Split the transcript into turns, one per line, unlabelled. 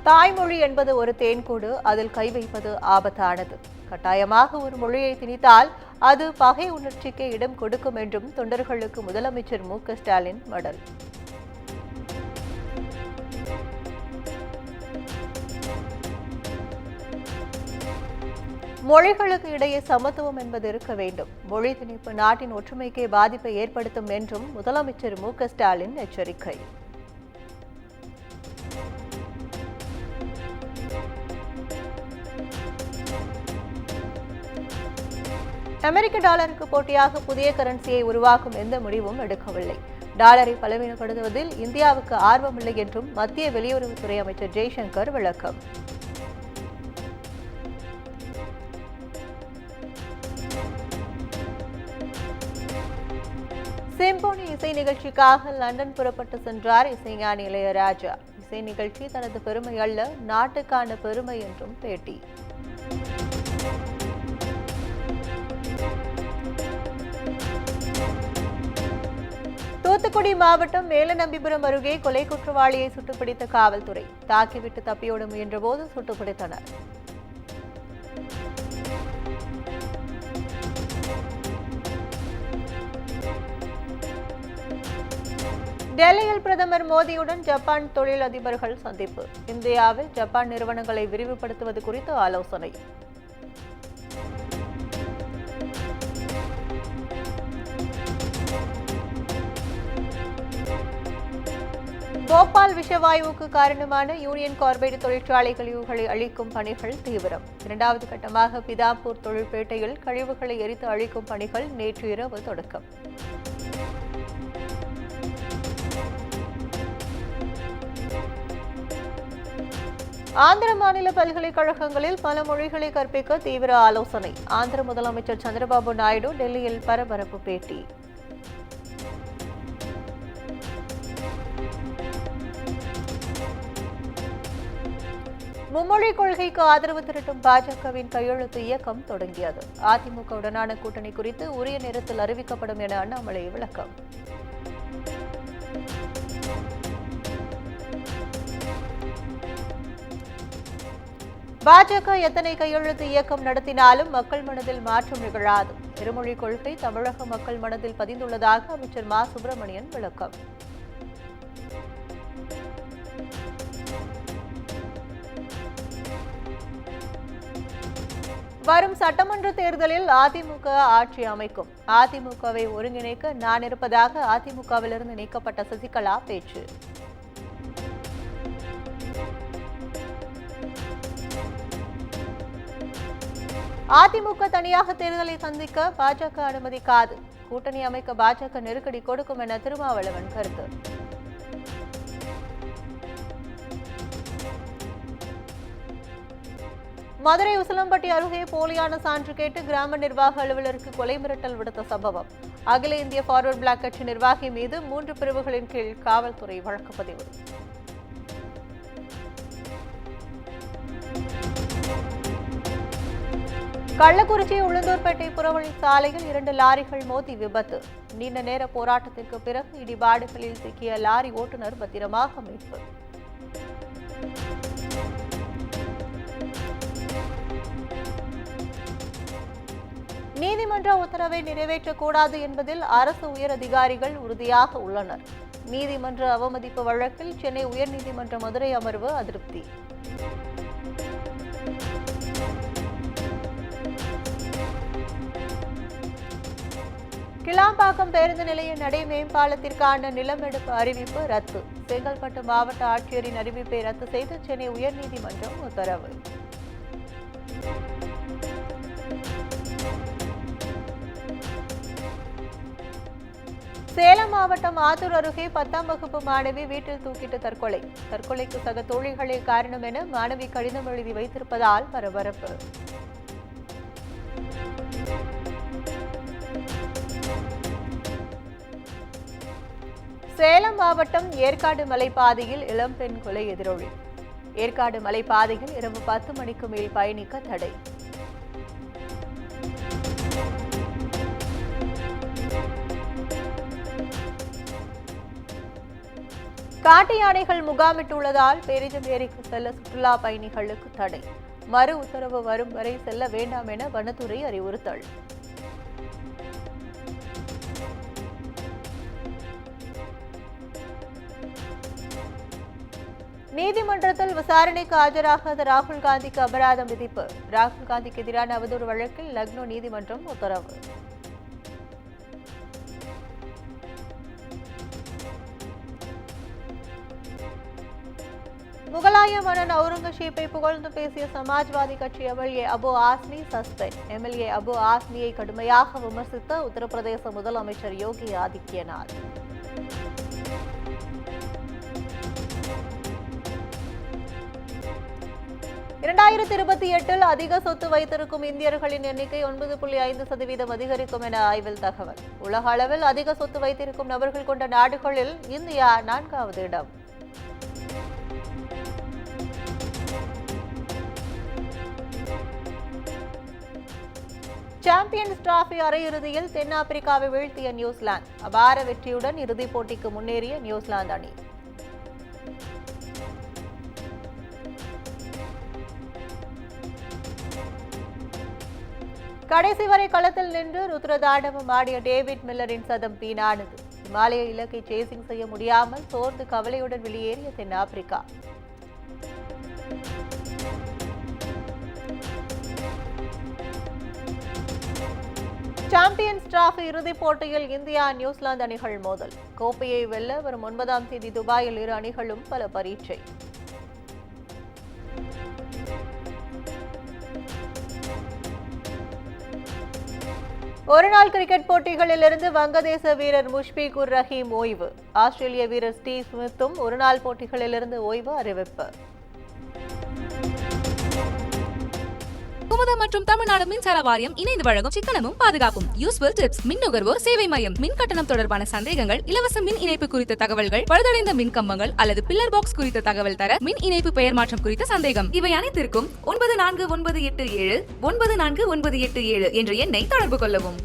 தாய்மொழி என்பது ஒரு தேன்கூடு, அதில் கை வைப்பது ஆபத்தானது. கட்டாயமாக ஒரு மொழியை திணித்தால் அது பகை உணர்ச்சிக்கு இடம் கொடுக்கும் என்றும் தொண்டர்களுக்கு முதலமைச்சர் மு.க.ஸ்டாலின் மடல். மொழிகளுக்கு இடையே சமத்துவம் என்பது இருக்க வேண்டும். மொழி திணிப்பு நாட்டின் ஒற்றுமைக்கே பாதிப்பை ஏற்படுத்தும் என்றும் முதலமைச்சர் மு.க.ஸ்டாலின் எச்சரிக்கை. அமெரிக்க டாலருக்கு போட்டியாக புதிய கரன்சியை உருவாக்கும் எந்த முடிவும் எடுக்கவில்லை. டாலரை பலவீனப்படுத்துவதில் இந்தியாவுக்கு ஆர்வமில்லை என்றும் மத்திய வெளியுறவுத்துறை அமைச்சர் ஜெய்சங்கர் விளக்கம். சிம்போனி இசை நிகழ்ச்சிக்காக லண்டன் புறப்பட்டு சென்றார் இசைஞானி இளையராஜா. இசை நிகழ்ச்சி தனது பெருமை அல்ல, நாட்டுக்கான பெருமை என்றும் பேட்டி. தூத்துக்குடி மாவட்டம் மேலநம்பிபுரம் அருகே கொலை குற்றவாளியை சுட்டுப்பிடித்த காவல்துறை. தாக்கிவிட்டு தப்பியோட முயன்றபோது சுட்டுப்பிடித்தனர். டெல்லியில் பிரதமர் மோடியுடன் ஜப்பான் தொழில் அதிபர்கள் சந்திப்பு. இந்தியாவில் ஜப்பான் நிறுவனங்களை விரிவுபடுத்துவது குறித்து ஆலோசனை. போபால் விஷவாயுவுக்கு காரணமான யூனியன் கார்பைடு தொழிற்சாலை கழிவுகளை அழிக்கும் பணிகள் தீவிரம். இரண்டாவது கட்டமாக பிதாப்பூர் தொழிற்பேட்டையில் கழிவுகளை எரித்து அழிக்கும் பணிகள் நேற்று இரவு தொடக்கம். ஆந்திர மாநில பல்கலைக்கழகங்களில் பல மொழிகளை கற்பிக்க தீவிர ஆலோசனை. ஆந்திர முதலமைச்சர் சந்திரபாபு நாயுடு டெல்லியில் பரபரப்பு பேட்டி. மும்மொழி கொள்கைக்கு ஆதரவு திரட்டும் பாஜகவின் கையெழுத்து இயக்கம் தொடங்கியது. அதிமுகவுடனான கூட்டணி குறித்து உரிய நேரத்தில் அறிவிக்கப்படும் என அண்ணாமலை விளக்கம். பாஜக எத்தனை கையெழுத்து இயக்கம் நடத்தினாலும் மக்கள் மனதில் மாற்றம் நிகழாது. இருமொழி கொள்கை தமிழக மக்கள் மனதில் பதிந்துள்ளதாக அமைச்சர் மா சுப்பிரமணியன் விளக்கம். வரும் சட்டமன்ற தேர்தலில் அதிமுக ஆட்சி அமைக்கும். அதிமுகவை ஒருங்கிணைக்க நான் இருப்பதாக அதிமுகவிலிருந்து நீக்கப்பட்ட சசிகலா பேச்சு. அதிமுக தனியாக தேர்தலை சந்திக்க பாஜக அனுமதிக்காது. கூட்டணி அமைக்க பாஜக நெருக்கடி கொடுக்கும் என திருமாவளவன் கருத்து. மதுரை உசிலம்பட்டி அருகே போலியான சான்று கேட்டு கிராம நிர்வாக அலுவலருக்கு கொலை மிரட்டல் விடுத்த சம்பவம். அகில இந்திய ஃபார்வர்ட் பிளாக் கட்சி நிர்வாகி மீது 3 பிரிவுகளின் கீழ் காவல்துறை வழக்கு பதிவு. கள்ளக்குறிச்சி உளுந்தூர்பேட்டை புறவழி சாலையில் 2 லாரிகள் மோதி விபத்து. நீண்ட நேர போராட்டத்திற்கு பிறகு இடிபாடுகளில் சிக்கிய லாரி ஓட்டுநர் பத்திரமாக மீட்பு. நீதிமன்ற உத்தரவை நிறைவேற்றக்கூடாது என்பதில் அரசு உயர் அதிகாரிகள் உறுதியாக உள்ளனர். நீதிமன்ற அவமதிப்பு வழக்கில் சென்னை உயர்நீதிமன்ற மதுரை அமர்வு அதிருப்தி. கிளாம்பாக்கம் பேருந்து நிலைய நடை மேம்பாலத்திற்கான நிலமெடுப்பு அறிவிப்பு ரத்து. செங்கல்பட்டு மாவட்ட ஆட்சியரின் அறிவிப்பை ரத்து செய்து சென்னை உயர்நீதிமன்றம் உத்தரவு. சேலம் மாவட்டம் ஆத்தூர் அருகே 10ஆம் வகுப்பு மாணவி வீட்டில் தூக்கிட்டு தற்கொலை. தற்கொலைக்கு சக தோழிகளே காரணம் என மாணவி கடிதம் எழுதி வைத்திருப்பதால் பரபரப்பு. சேலம் மாவட்டம் ஏற்காடு மலைப்பாதையில் இளம்பெண் கொலை எதிரொலி. ஏற்காடு மலைப்பாதையில் இரவு 10 மணிக்கு மேல் பயணிக்க தடை. காட்டு யானைகள் முகாமிட்டுள்ளதால் பெரிதும் ஏரிக்கு செல்ல சுற்றுலா பயணிகளுக்கு தடை. மறு உத்தரவு வரும் வரை செல்ல வேண்டாம் என வனத்துறை அறிவுறுத்தல். நீதிமன்றத்தில் விசாரணைக்கு ஆஜராகாத ராகுல் காந்திக்கு அபராதம் விதிப்பு. ராகுல் காந்திக்கு எதிரான அவதூறு வழக்கில் லக்னோ நீதிமன்றம் உத்தரவு. முகலாய மன்னன் அவுரங்கசீப்பை புகழ்ந்து பேசிய சமாஜ்வாதி கட்சி MLA Abu Azmi suspend. MLA Abu ஆஸ்மியை கடுமையாக விமர்சித்த உத்தரப்பிரதேச முதலமைச்சர் யோகி ஆதித்யநாத். இரண்டாயிரத்தி 28 அதிக சொத்து வைத்திருக்கும் இந்தியர்களின் எண்ணிக்கை 9.5% அதிகரிக்கும் என ஆய்வில் தகவல். உலக அளவில் அதிக சொத்து வைத்திருக்கும் நபர்கள் கொண்ட நாடுகளில் இந்தியா 4வது இடம். சாம்பியன்ஸ் டிராபி அரையிறுதியில் தென்னாப்பிரிக்காவை வீழ்த்திய நியூசிலாந்து. அபார வெற்றியுடன் இறுதிப் போட்டிக்கு முன்னேறிய நியூசிலாந்து அணி. கடைசி வரை களத்தில் நின்று ருத்ரதாண்டவம் ஆடிய டேவிட் மில்லரின் சதம் வீணானது. இமாலய இலக்கை சேசிங் செய்ய முடியாமல் சோர்ந்து கவலையுடன் வெளியேறிய தென்னாப்பிரிக்கா. சாம்பியன்ஸ் டிராபி இறுதிப் போட்டியில் இந்தியா நியூசிலாந்து அணிகள் மோதல். கோப்பையை வெல்ல வரும் 9ஆம் தேதி துபாயில் இரு அணிகளும் பல பரீட்சை. ஒருநாள் கிரிக்கெட் போட்டிகளிலிருந்து வங்கதேச வீரர் முஷ்பிகுர் ரஹீம் ஓய்வு. ஆஸ்திரேலிய வீரர் ஸ்டீவ் ஸ்மித்தும் ஒருநாள் போட்டிகளிலிருந்து ஓய்வு அறிவிப்பு.
குமுதம் மற்றும் தமிழ்நாடு மின்சார வாரியம் இணைந்து வழங்கும் சிக்கனமும் பாதுகாப்பும் யூஸ்ஃபுல் டிப்ஸ். மின் நுகர்வோர் சேவை மையம். மின் கட்டணம் தொடர்பான சந்தேகங்கள், இலவச மின் இணைப்பு குறித்த தகவல்கள், பழுதடைந்த மின் கம்பங்கள் அல்லது பில்லர் பாக்ஸ் குறித்த தகவல் தர, மின் இணைப்பு பெயர் மாற்றம் குறித்த சந்தேகம், இவை அனைத்திற்கும் 9497 9497 என்ற எண்ணை தொடர்பு கொள்ளவும்.